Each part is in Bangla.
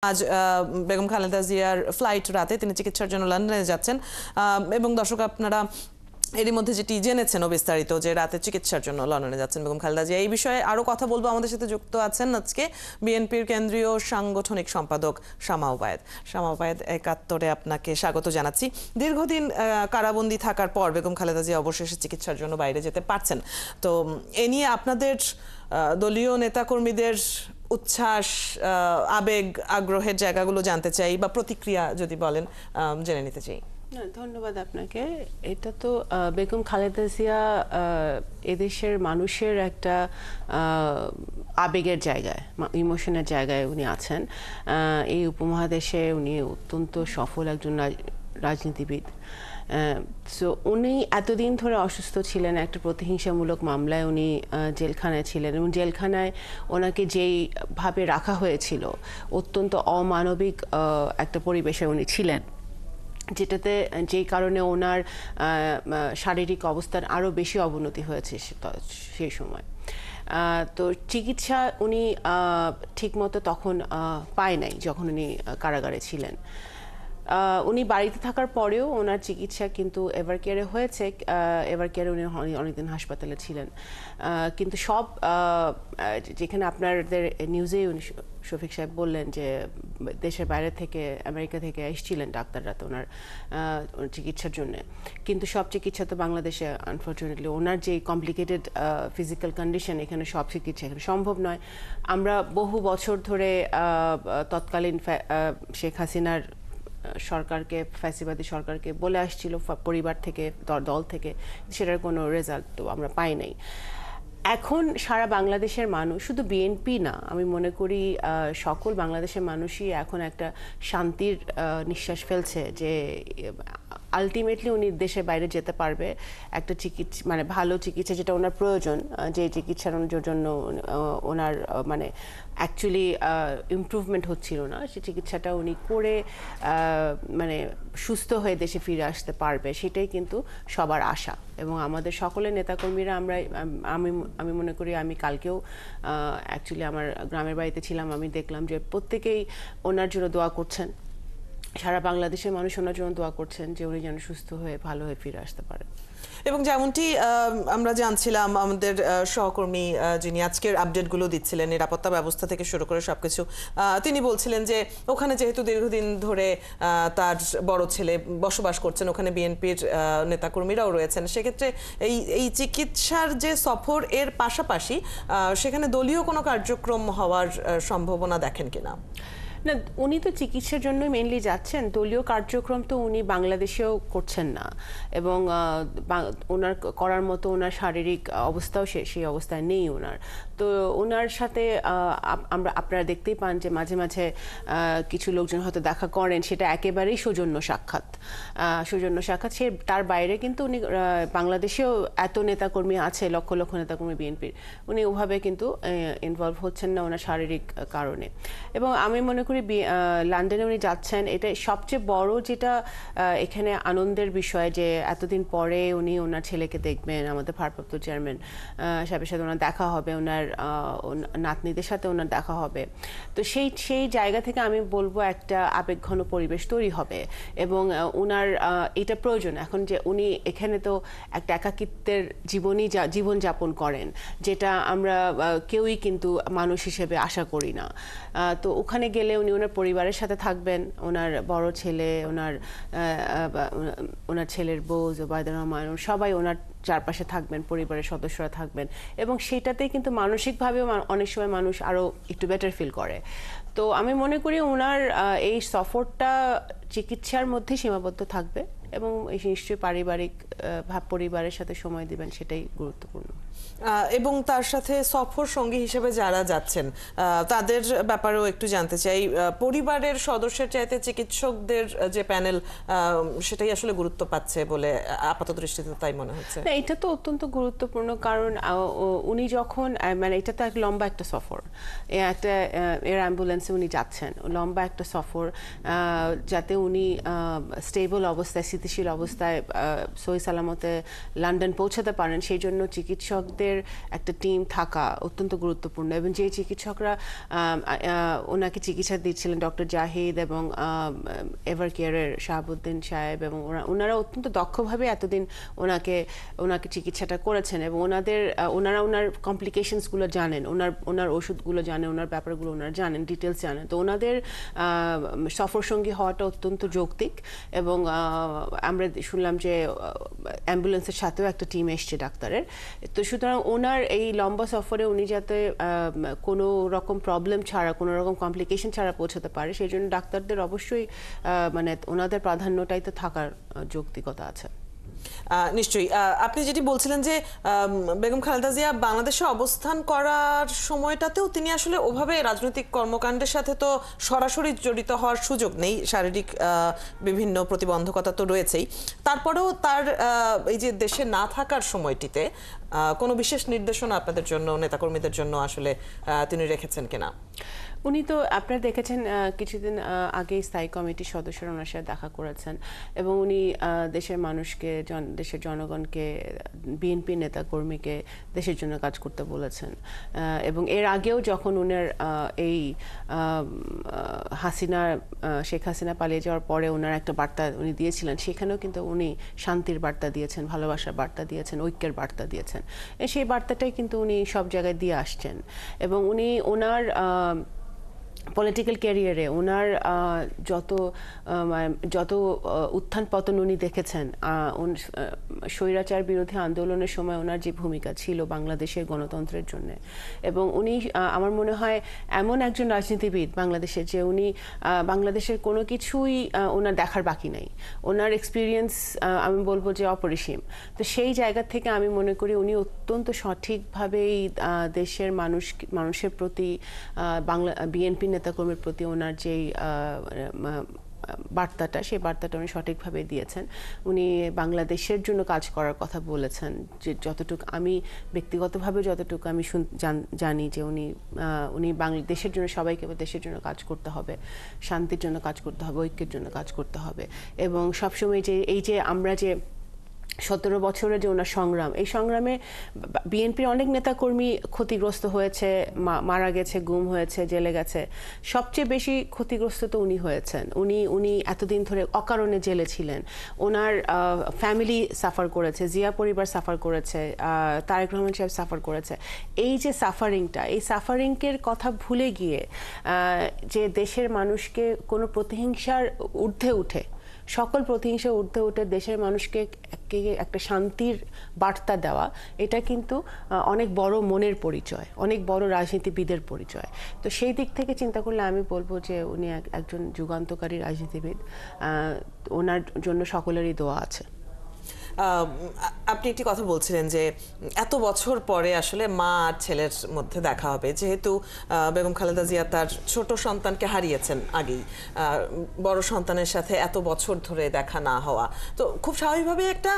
আজ বেগম খালেদা জিয়ার ফ্লাইট রাতে তিনি চিকিৎসার জন্য লন্ডনে যাচ্ছেন এবং দর্শক আপনারা এরই মধ্যে যেটি জেনেছেন বিস্তারিত যে রাতে চিকিৎসার জন্য লন্ডনে যাচ্ছেন বেগম খালেদা জিয়া। এই বিষয়ে আরো কথা বলবো। আমাদের সাথে যুক্ত আছেন আজকে বিএনপির কেন্দ্রীয় সাংগঠনিক সম্পাদক শামা ওবায়েদ। শামা ওবায়েদ, একাত্তরে আপনাকে স্বাগত জানাচ্ছি। দীর্ঘদিন কারাবন্দী থাকার পর বেগম খালেদা জিয়া অবশেষে চিকিৎসার জন্য বাইরে যেতে পারছেন। তো এ নিয়ে আপনাদের দলীয় নেতাকর্মীদের উচ্ছ্বাস, আবেগ, আগ্রহের জায়গাগুলো জানতে চাই বা প্রতিক্রিয়া যদি বলেন জেনে নিতে চাই। ধন্যবাদ আপনাকে। এটা তো বেগম খালেদা জিয়া এদেশের মানুষের একটা আবেগের জায়গায়, ইমোশনের জায়গায় উনি আছেন। এই উপমহাদেশে উনি অত্যন্ত সফল একজন রাজনীতিবিদ। সো উনি এতদিন ধরে অসুস্থ ছিলেন, একটা প্রতিহিংসামূলক মামলায় উনি জেলখানায় ছিলেন এবং জেলখানায় ওনাকে যেইভাবে রাখা হয়েছিল, অত্যন্ত অমানবিক একটা পরিবেশে উনি ছিলেন, যেটাতে যেই কারণে ওনার শারীরিক অবস্থার আরও বেশি অবনতি হয়েছে সেই সময়। তো চিকিৎসা উনি ঠিকমতো তখন পায় নাই যখন উনি কারাগারে ছিলেন। উনি বাড়িতে থাকার পরেও ওনার চিকিৎসা কিন্তু এভারকেয়ারে হয়েছে। এভারকেয়ারে উনি অনেকদিন হাসপাতালে ছিলেন, কিন্তু সব যেখানে আপনাদের নিউজে উনি শফিক সাহেব বললেন যে দেশের বাইরে থেকে, আমেরিকা থেকে এসেছিলেন ডাক্তাররা তো ওনার চিকিৎসার জন্য, কিন্তু সব চিকিৎসা তো বাংলাদেশে আনফর্চুনেটলি ওনার যে কমপ্লিকেটেড ফিজিক্যাল কন্ডিশন, এখানে সব চিকিৎসা এখানে সম্ভব নয়। আমরা বহু বছর ধরে তৎকালীন শেখ হাসিনার সরকারকে, ফ্যাসিবাদী সরকারকে বলে আসছিল পরিবার থেকে, দল থেকে, সেটার কোনো রেজাল্ট তো আমরা পাই নাই। এখন সারা বাংলাদেশের মানুষ, শুধু বিএনপি না, আমি মনে করি সকল বাংলাদেশের মানুষই এখন একটা শান্তির নিঃশ্বাস ফেলছে যে আলটিমেটলি উনি দেশের বাইরে যেতে পারবে। একটা চিকিৎসা, মানে ভালো চিকিৎসা যেটা ওনার প্রয়োজন, যে চিকিৎসার জন্য ওনার মানে অ্যাকচুয়ালি ইমপ্রুভমেন্ট হচ্ছিল না, সেই চিকিৎসাটা উনি করে মানে সুস্থ হয়ে দেশে ফিরে আসতে পারবে, সেটাই কিন্তু সবার আশা। এবং আমাদের সকলের নেতাকর্মীরা আমি মনে করি, আমি কালকেও অ্যাকচুয়ালি আমার গ্রামের বাড়িতে ছিলাম, আমি দেখলাম যে প্রত্যেকেই ওনার জন্য দোয়া করছেন। সারা বাংলাদেশের মানুষ ওনার জন্য দোয়া করছেন যে উনি যেন সুস্থ হয়ে ভালো হয়ে ফিরে আসতে পারেন। এবং যেমনটি আমরা জানছিলাম, আমাদের সহকর্মী যিনি আজকের আপডেটগুলো দিচ্ছিলেন নিরাপত্তা ব্যবস্থা থেকে শুরু করে সবকিছু, তিনি বলছিলেন যে ওখানে যেহেতু দীর্ঘদিন ধরে তার বড় ছেলে বসবাস করছেন, ওখানে বিএনপির নেতাকর্মীরাও রয়েছেন, সেক্ষেত্রে এই চিকিৎসার যে সফর, এর পাশাপাশি সেখানে দলীয় কোনো কার্যক্রম হওয়ার সম্ভাবনা দেখেন কিনা? না, উনি তো চিকিৎসার জন্য মেইনলি যাচ্ছেন, দলীয় কার্যক্রম তো উনি বাংলাদেশেও করছেন না, এবং ওনার করার মতো ওনার শারীরিক অবস্থাও সেই অবস্থায় নেই ওনার। তো ওনার সাথে আপনারা দেখতেই পান যে মাঝে মাঝে কিছু লোকজন হয়তো দেখা করেন, সেটা একেবারেই সৌজন্য সাক্ষাৎ। সে তার বাইরে কিন্তু উনি বাংলাদেশেও এত নেতাকর্মী আছে, লক্ষ লক্ষ নেতাকর্মী বিএনপির, উনি ওভাবে কিন্তু ইনভলভ হচ্ছেন না ওনার শারীরিক কারণে। এবং আমি মনে করি লন্ডনে উনি যাচ্ছেন, এটা সবচেয়ে বড় যেটা এখানে আনন্দের বিষয়, যে এতদিন পরে উনি ওনার ছেলেকে দেখবেন, আমাদের ভারপ্রাপ্ত চেয়ারম্যান সাহেবের সাথে ওনার দেখা হবে, ওনার নাতনিদের সাথে ওনার দেখা হবে। তো সেই জায়গা থেকে আমি বলবো একটা আবেগঘন পরিবেশ তৈরি হবে, এবং ওনার এটা প্রয়োজন এখন, যে উনি এখানে তো একটা একাকিত্বের জীবনযাপন করেন, যেটা আমরা কেউই কিন্তু মানুষ হিসেবে আশা করি না। তো ওখানে গেলে উনি ওনার পরিবারের সাথে থাকবেন, ওনার বড় ছেলে, ওনার ছেলের বউ জুবাইদা রহমান, সবাই ওনার চারপাশে থাকবেন, পরিবারের সদস্যরা থাকবেন, এবং সেটাতেই কিন্তু মানসিকভাবেও অনেক সময় মানুষ আরও একটু বেটার ফিল করে। তো আমি মনে করি ওনার এই সফরটা চিকিৎসার মধ্যে সীমাবদ্ধ থাকবে, এবং নিশ্চয়ই পারিবারিক পরিবারের সাথে সময় দিবেন, সেটাই গুরুত্বপূর্ণ। এবং তার সাথে সফর সঙ্গী হিসেবে যারা যাচ্ছেন তাদের ব্যাপারেও একটু জানতে চাই। পরিবারের সদস্যের চাইতে চিকিৎসকদের যে প্যানেল, সেটাই আসলে গুরুত্ব পাচ্ছে বলে আপাত দৃষ্টিতে তাই মনে হচ্ছে। এটা তো অত্যন্ত গুরুত্বপূর্ণ, কারণ উনি যখন, মানে এটা তো এক লম্বা একটা সফর, একটা এয়ার অ্যাম্বুলেন্সে উনি যাচ্ছেন, লম্বা একটা সফর, যাতে উনি স্টেবল অবস্থায়, স্থিতিশীল অবস্থায় সহি সালামতে লন্ডন পৌঁছাতে পারেন, সেই জন্য চিকিৎসক চিকিৎসকদের একটা টিম থাকা অত্যন্ত গুরুত্বপূর্ণ, এবং যে চিকিৎসকরা ওনাকে চিকিৎসা দিচ্ছিলেন, ডক্টর জাহিদ এবং এভার কেয়ারের শাহাবুদ্দিন সাহেব, এবং ওনারা অত্যন্ত দক্ষভাবে এতদিন ওনাকে চিকিৎসাটা করেছেন, এবং ওনারা ওনার কমপ্লিকেশনসগুলো জানেন, ওনার ওষুধগুলো জানেন, ওনার ব্যাপারগুলো ওনারা জানেন, ডিটেলস জানেন। তো ওনাদের সফরসঙ্গী হওয়াটা অত্যন্ত যৌক্তিক, এবং আমরা শুনলাম যে অ্যাম্বুলেন্সের সাথেও একটা টিম এসছে ডাক্তারের। তো সুতরাং ওনার এই লম্বা সফরে উনি যাতে কোনো রকম প্রবলেম ছাড়া, কোনো রকম কমপ্লিকেশন ছাড়া পৌঁছাতে পারে, সেই জন্য ডাক্তারদের অবশ্যই মানে ওনাদের প্রাধান্যটাই তো থাকার যৌক্তিকতা আছে। নিশ্চয়ই। আপনি যেটি বলছিলেন যে বেগম খালেদা জিয়া বাংলাদেশে অবস্থান করার সময়টাতেও তিনি আসলে ওভাবে রাজনৈতিক কর্মকাণ্ডের সাথে তো সরাসরি জড়িত হওয়ার সুযোগ নেই, শারীরিক বিভিন্ন প্রতিবন্ধকতা তো রয়েছেই। তারপরেও তার এই যে দেশে না থাকার সময়টিতে কোনো বিশেষ নির্দেশনা আপনাদের জন্য, নেতাকর্মীদের জন্য আসলে তিনি রেখেছেন কিনা? উনি তো আপনারা দেখেছেন কিছুদিন আগেই স্থায়ী কমিটির সদস্যরা ওনার সাথে দেখা করেছেন, এবং উনি দেশের মানুষকে, দেশের জনগণকে, বিএনপি নেতাকর্মীকে দেশের জন্য কাজ করতে বলেছেন। এবং এর আগেও যখন উনার এই শেখ হাসিনা পালিয়ে যাওয়ার পরে ওনার একটা বার্তা উনি দিয়েছিলেন, সেখানেও কিন্তু উনি শান্তির বার্তা দিয়েছেন, ভালোবাসার বার্তা দিয়েছেন, ঐক্যের বার্তা দিয়েছেন। সেই বার্তাটাই কিন্তু উনি সব জায়গায় দিয়ে আসছেন, এবং উনি ওনার পলিটিক্যাল ক্যারিয়ারে ওনার যত উত্থান পতন উনি দেখেছেন, স্বৈরাচার বিরোধী আন্দোলনের সময় ওনার যে ভূমিকা ছিল বাংলাদেশের গণতন্ত্রের জন্য, এবং উনি আমার মনে হয় এমন একজন রাজনীতিবিদ বাংলাদেশের, যে উনি বাংলাদেশের কোনো কিছুই ওনার দেখার বাকি নাই। ওনার এক্সপিরিয়েন্স আমি বলবো যে অপরিসীম। তো সেই জায়গা থেকে আমি মনে করি উনি অত্যন্ত সঠিকভাবেই দেশের মানুষের প্রতি, বিএনপি নেতাকর্মীর প্রতি ওনার যেই বার্তাটা, সেই বার্তাটা উনি সঠিকভাবে দিয়েছেন। উনি বাংলাদেশের জন্য কাজ করার কথা বলেছেন, যে যতটুকু আমি ব্যক্তিগতভাবে যতটুকু আমি জানি, যে উনি বাংলাদেশের জন্য, সবাইকে দেশের জন্য কাজ করতে হবে, শান্তির জন্য কাজ করতে হবে, ঐক্যের জন্য কাজ করতে হবে, এবং সবসময় যে আমরা যে 17 বছরের যে ওনার সংগ্রাম, এই সংগ্রামে বিএনপির অনেক নেতাকর্মী ক্ষতিগ্রস্ত হয়েছে, মারা গেছে, গুম হয়েছে, জেলে গেছে। সবচেয়ে বেশি ক্ষতিগ্রস্ত তো উনি হয়েছেন। উনি এতদিন ধরে অকারণে জেলে ছিলেন, ওনার ফ্যামিলি সাফার করেছে, জিয়া পরিবার সাফার করেছে, তারেক রহমান সাহেব সাফার করেছে। এই যে সাফারিংটা, এই সাফারিংয়ের কথা ভুলে গিয়ে যে দেশের মানুষকে কোনো প্রতিহিংসার ঊর্ধ্বে উঠে, সকল প্রতিহিংসা ঊর্ধ্বে উঠে দেশের মানুষকে একটা শান্তির বার্তা দেওয়া, এটা কিন্তু অনেক বড় মনের পরিচয়, অনেক বড় রাজনীতিবিদের পরিচয়। তো সেই দিক থেকে চিন্তা করলে আমি বলবো যে উনি একজন যুগান্তকারী রাজনীতিবিদ। ওনার জন্য সকলেরই দোয়া আছে। আপনি একটি কথা বলছিলেন যে এত বছর পরে আসলে মা আর ছেলের মধ্যে দেখা হবে, যেহেতু বেগম খালেদা জিয়া তার ছোট সন্তানকে হারিয়েছেন আগেই, বড় সন্তানের সাথে এত বছর ধরে দেখা না হওয়া, তো খুব স্বাভাবিকভাবে একটা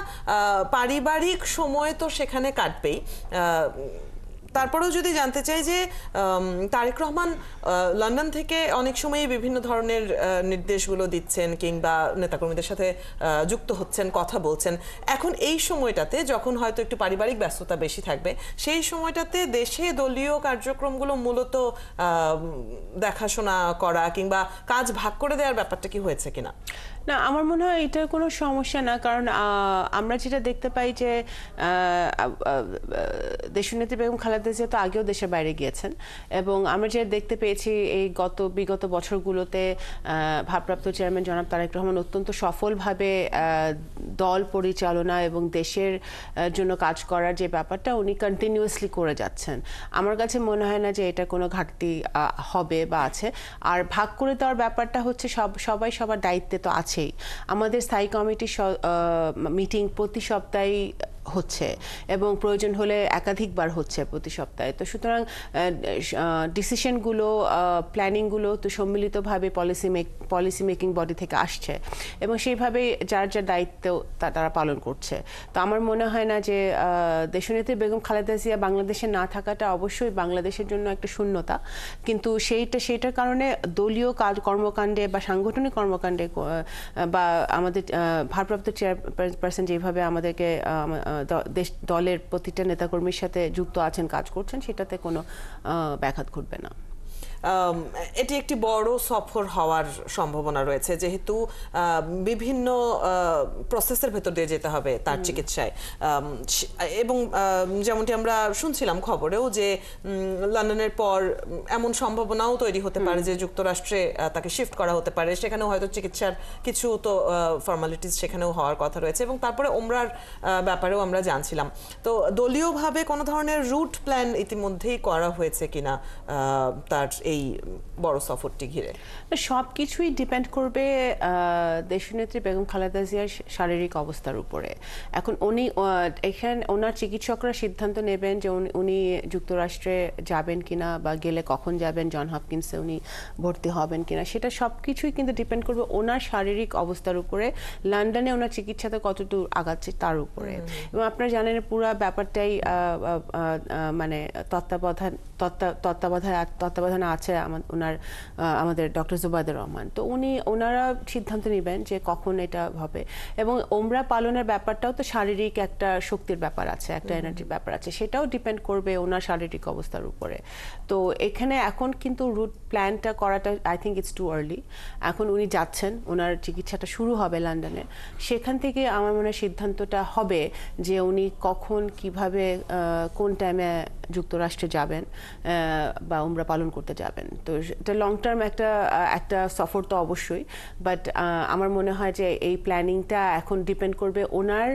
পারিবারিক সময় তো সেখানে কাটবেই। তারপরেও যদি জানতে চাই যে তারেক রহমান লন্ডন থেকে অনেক সময় বিভিন্ন ধরনের নির্দেশগুলো দিচ্ছেন, কিংবা নেতাকর্মীদের সাথে যুক্ত হচ্ছেন, কথা বলছেন, এখন এই সময়টাতে যখন হয়তো একটু পারিবারিক ব্যস্ততা বেশি থাকবে, সেই সময়টাতে দেশে দলীয় কার্যক্রমগুলো মূলত দেখাশোনা করা কিংবা কাজ ভাগ করে দেওয়ার ব্যাপারটা কি হয়েছে কিনা? না, আমার মনে হয় এটার কোনো সমস্যা না, কারণ আমরা যেটা দেখতে পাই যে দেশনেত্রী বেগম খালেদা জিয়া তো আগেও দেশের বাইরে গিয়েছেন, এবং আমরা যেটা দেখতে পেয়েছি এই বিগত বছরগুলোতে ভারপ্রাপ্ত চেয়ারম্যান জনাব তারেক রহমান অত্যন্ত সফলভাবে দল পরিচালনা এবং দেশের জন্য কাজ করার যে ব্যাপারটা উনি কন্টিনিউয়াসলি করে যাচ্ছেন। আমার কাছে মনে হয় না যে এটা কোনো ঘাটতি হবে বা আছে। আর ভাগ করে দেওয়ার ব্যাপারটা হচ্ছে সবাই সবার দায়িত্বে তো আছেই। আমাদের স্থায়ী কমিটির মিটিং প্রতি সপ্তাহে হচ্ছে, এবং প্রয়োজন হলে একাধিকবার হচ্ছে প্রতি সপ্তাহে। তো সুতরাং ডিসিশনগুলো, প্ল্যানিংগুলো তো সম্মিলিতভাবে পলিসি মেকিং বডি থেকে আসছে, এবং সেইভাবেই যার যার দায়িত্ব তারা পালন করছে। তো আমার মনে হয় না যে দেশনেত্রী বেগম খালেদা জিয়া বাংলাদেশে না থাকাটা অবশ্যই বাংলাদেশের জন্য একটা শূন্যতা, কিন্তু সেইটার কারণে দলীয় কর্মকাণ্ডে বা সাংগঠনিক কর্মকাণ্ডে বা আমাদের ভারপ্রাপ্ত চেয়ারপারসন যেভাবে আমাদেরকে দলের প্রতিটা নেতাকর্মীর সাথে যুক্ত আছেন, কাজ করছেন, সেটাতে কোনো ব্যাঘাত ঘটবে না। এটি একটি বড় সফর হওয়ার সম্ভাবনা রয়েছে, যেহেতু বিভিন্ন প্রসেসের ভেতর দিয়ে যেতে হবে তার চিকিৎসায়, এবং যেমনটি আমরা শুনছিলাম খবরেও যে লন্ডনের পর এমন সম্ভাবনাও তৈরি হতে পারে যে যুক্তরাষ্ট্রে তাকে শিফট করা হতে পারে, সেখানেও হয়তো চিকিৎসার কিছু তো ফর্মালিটিস সেখানেও হওয়ার কথা রয়েছে, এবং তারপরে ওমরার ব্যাপারেও আমরা জানছিলাম। তো দলীয়ভাবে কোনো ধরনের রুট প্ল্যান ইতিমধ্যেই করা হয়েছে কিনা তার এই বড় সফরটি ঘিরে? সব কিছুই ডিপেন্ড করবে দেশনেত্রী বেগম খালেদা জিয়ার শারীরিক অবস্থার উপরে। এখন উনি এখানে ওনার চিকিৎসকরা সিদ্ধান্ত নেবেন যে উনি যুক্তরাষ্ট্রে যাবেন কিনা, বা গেলে কখন যাবেন, জন হপকিন্সে উনি ভর্তি হবেন কিনা, সেটা সব কিছুই কিন্তু ডিপেন্ড করবে ওনার শারীরিক অবস্থার উপরে, লন্ডনে ওনার চিকিৎসাতে কতদূর আগাচ্ছে তার উপরে। এবং আপনারা জানেন পুরো ব্যাপারটাই মানে তত্ত্বাবধানে আছে আমাদের ডক্টর জুবাইদুর রহমান। তো ওনারা সিদ্ধান্ত নেবেন যে কখন এটা হবে। এবং ওমরা পালনের ব্যাপারটাও তো শারীরিক একটা শক্তির ব্যাপার আছে, একটা এনার্জির ব্যাপার আছে, সেটাও ডিপেন্ড করবে ওনার শারীরিক অবস্থার উপরে। তো এখানে এখন কিন্তু রুট প্ল্যানটা করাটা I think it's too early. এখন উনি যাচ্ছেন, ওনার চিকিৎসাটা শুরু হবে লন্ডনে, সেখান থেকে আমার মনে হয় সিদ্ধান্তটা হবে যে উনি কখন, কিভাবে, কোন টাইমে যুক্তরাষ্ট্রে যাবেন বা উমরা পালন করতে যাবেন। তো এটা লং টার্ম একটা সফর তো অবশ্যই, বাট আমার মনে হয় যে এই প্ল্যানিংটা এখন ডিপেন্ড করবে ওনার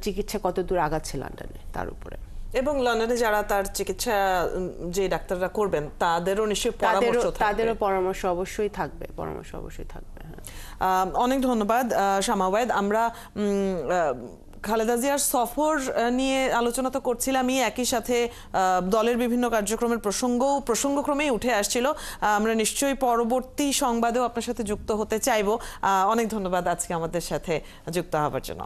চিকিৎসা কত দূর আগাচ্ছে লন্ডনে তার উপরে। এবং লন্ডনে যারা তার চিকিৎসা যে ডাক্তাররা করবেন তাদেরও নিশ্চয়ই তাদেরও পরামর্শ অবশ্যই থাকবে, অনেক ধন্যবাদ শামা ওবায়েদ। আমরা খালেদা জিয়ার সফর নিয়ে আলোচনা তো করছিলামই, একই সাথে দলের বিভিন্ন কার্যক্রমের প্রসঙ্গক্রমেই উঠে আসছিল। আমরা নিশ্চয়ই পরবর্তী সংবাদেও আপনার সাথে যুক্ত হতে চাইব। অনেক ধন্যবাদ আজকে আমাদের সাথে যুক্ত হওয়ার জন্য।